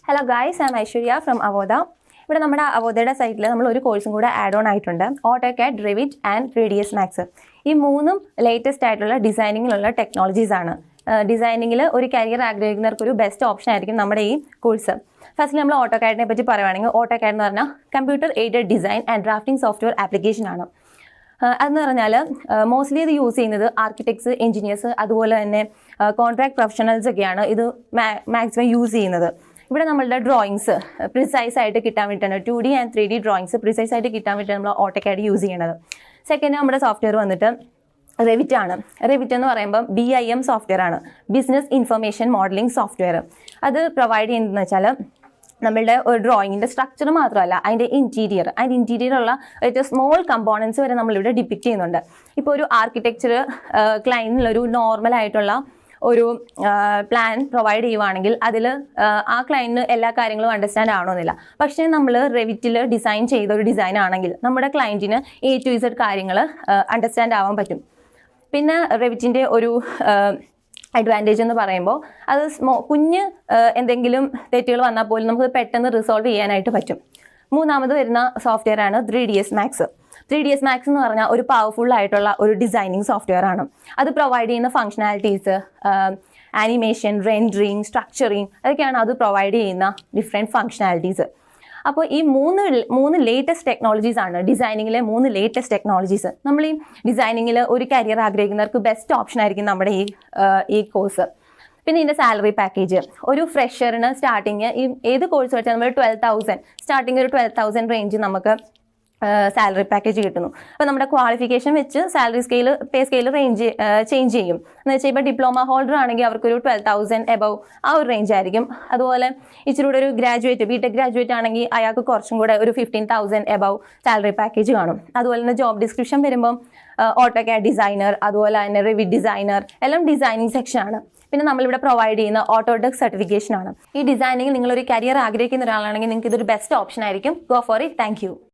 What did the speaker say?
Hello guys, I am Aishwarya from Avodha. ഇവിടെ നമ്മുടെ അവോധയുടെ സൈറ്റിൽ നമ്മൾ ഒരു കോഴ്സും കൂടെ ആഡ് ഓൺ ആയിട്ടുണ്ട്. Autocad, Revit and 3D'S Max. ഈ മൂന്നും ലേറ്റസ്റ്റ് ആയിട്ടുള്ള ഡിസൈനിങ്ങിലുള്ള ടെക്നോളജീസ് ആണ്. ഡിസൈനിങ്ങിൽ ഒരു കരിയർ ആഗ്രഹിക്കുന്നവർക്ക് ഒരു ബെസ്റ്റ് ഓപ്ഷൻ ആയിരിക്കും നമ്മുടെ ഈ കോഴ്സ്. ഫസ്റ്റ് നമ്മൾ ഓട്ടോകാഡിനെ പറ്റി പറയുവാണെങ്കിൽ ഓട്ടോകാഡ് എന്ന് പറഞ്ഞാൽ computer aided design and drafting software application ആണ്. അതെന്ന് പറഞ്ഞാൽ മോസ്റ്റ്ലി ഇത് യൂസ് ചെയ്യുന്നത് ആർക്കിടെക്ട്സ്, എഞ്ചിനീയേഴ്സ്, അതുപോലെ തന്നെ കോൺട്രാക്ട് പ്രൊഫഷണൽസ് ഒക്കെയാണ് ഇത് മാക്സിമം യൂസ് ചെയ്യുന്നത്. ഇവിടെ നമ്മളുടെ ഡ്രോയിങ്സ് പ്രിസൈസ് ആയിട്ട് കിട്ടാൻ വേണ്ടിയിട്ടാണ് 2D and 3D drawings precise ആയിട്ട് കിട്ടാൻ വേണ്ടിയിട്ടാണ് നമ്മൾ ഓട്ടോകാഡ് യൂസ് ചെയ്യണത്. സെക്കൻഡ് നമ്മുടെ സോഫ്റ്റ്വെയർ വന്നിട്ട് റെവിറ്റ് ആണ്. റെവിറ്റ് എന്ന് പറയുമ്പോൾ BIM സോഫ്റ്റ്വെയർ ആണ്, ബിസിനസ് ഇൻഫർമേഷൻ മോഡലിംഗ് സോഫ്റ്റ്വെയർ. അത് പ്രൊവൈഡ് ചെയ്യുന്നതെന്ന് വെച്ചാൽ നമ്മളുടെ ഒരു ഡ്രോയിങ്ങിൻ്റെ സ്ട്രക്ചർ മാത്രമല്ല, അതിൻ്റെ ഇൻറ്റീരിയറുള്ള ഏറ്റവും സ്മോൾ കമ്പോണൻസ് വരെ നമ്മളിവിടെ ഡിപ്പിക്റ്റ് ചെയ്യുന്നുണ്ട്. ഇപ്പോൾ ഒരു ആർക്കിടെക്ചർ ക്ലയൻറ്റിലൊരു നോർമലായിട്ടുള്ള ഒരു പ്ലാൻ പ്രൊവൈഡ് ചെയ്യുവാണെങ്കിൽ അതിൽ ആ ക്ലയൻറ്റിന് എല്ലാ കാര്യങ്ങളും അണ്ടർസ്റ്റാൻഡ് ആവണമെന്നില്ല. പക്ഷേ നമ്മൾ റെവിറ്റിൽ ഡിസൈൻ ചെയ്ത ഒരു ഡിസൈൻ ആണെങ്കിൽ നമ്മുടെ ക്ലയൻറ്റിന് A to Z കാര്യങ്ങൾ അണ്ടർസ്റ്റാൻഡ് ആവാൻ പറ്റും. പിന്നെ റെവിറ്റിൻ്റെ ഒരു അഡ്വാൻറ്റേജ് എന്ന് പറയുമ്പോൾ അത് കുഞ്ഞ് എന്തെങ്കിലും തെറ്റുകൾ വന്നാൽ പോലും നമുക്ക് പെട്ടെന്ന് റിസോൾവ് ചെയ്യാനായിട്ട് പറ്റും. മൂന്നാമത് വരുന്ന സോഫ്റ്റ്വെയർ ആണ് 3D'S Max. 3D'S Max എന്ന് പറഞ്ഞാൽ ഒരു പവർഫുൾ ആയിട്ടുള്ള ഒരു ഡിസൈനിങ് സോഫ്റ്റ്വെയർ ആണ്. അത് പ്രൊവൈഡ് ചെയ്യുന്ന ഫങ്ഷണാലിറ്റീസ്, ആനിമേഷൻ, റെൻഡറിങ്, സ്ട്രക്ചറിങ്, അതൊക്കെയാണ് അത് പ്രൊവൈഡ് ചെയ്യുന്ന ഡിഫറെൻറ്റ് ഫങ്ഷണാലിറ്റീസ്. അപ്പോൾ ഈ മൂന്ന് ലേറ്റസ്റ്റ് ടെക്നോളജീസ് ആണ് ഡിസൈനിങ്ങിലെ 3 ലേറ്റസ്റ്റ് ടെക്നോളജീസ്. നമ്മൾ ഈ ഡിസൈനിങ്ങിൽ ഒരു കരിയർ ആഗ്രഹിക്കുന്നവർക്ക് ബെസ്റ്റ് ഓപ്ഷൻ ആയിരിക്കും നമ്മുടെ ഈ കോഴ്സ്. പിന്നെ ഇതിൻ്റെ സാലറി പാക്കേജ് ഒരു ഫ്രഷറിന് സ്റ്റാർട്ടിങ് ഏത് കോഴ്സ് വെച്ചാൽ നമ്മൾ 12,000 സ്റ്റാർട്ടിങ് ഒരു 12,000 റേഞ്ച് നമുക്ക് സാലറി പാക്കേജ് കിട്ടുന്നു. അപ്പോൾ നമ്മുടെ ക്വാളിഫിക്കേഷൻ വെച്ച് salary pay scale range change ചെയ്യും. എന്ന് വെച്ചാൽ ഇപ്പോൾ ഡിപ്ലോമ ഹോൾഡർ ആണെങ്കിൽ അവർക്കൊരു 12,000 എബവ് ആ ഒരു റേഞ്ച് ആയിരിക്കും. അതുപോലെ ഇച്ചിരി കൂടെ ഒരു BTech ഗ്രാജുവേറ്റ് ആണെങ്കിൽ അയാൾക്ക് കുറച്ചും കൂടെ ഒരു 15,000 എബവ് സാലറി പാക്കേജ് കാണും. അതുപോലെ തന്നെ ജോബ് ഡിസ്ക്രിപ്ഷൻ വരുമ്പം ഓട്ടോകാഡ് ഡിസൈനർ, അതുപോലെ തന്നെ റെവിറ്റ് ഡിസൈനർ, എല്ലാം ഡിസൈനിങ് സെക്ഷൻ ആണ്. പിന്നെ നമ്മളിവിടെ പ്രൊവൈഡ് ചെയ്യുന്ന ഓട്ടോഡെക് സർട്ടിഫിക്കേഷൻ ആണ്. ഈ ഡിസൈനിങ് നിങ്ങളൊരു കരിയർ ആഗ്രഹിക്കുന്ന ഒരാളാണെങ്കിൽ നിങ്ങൾക്ക് ഇതൊരു ബെസ്റ്റ് ഓപ്ഷൻ ആയിരിക്കും. Go for it. Thank you.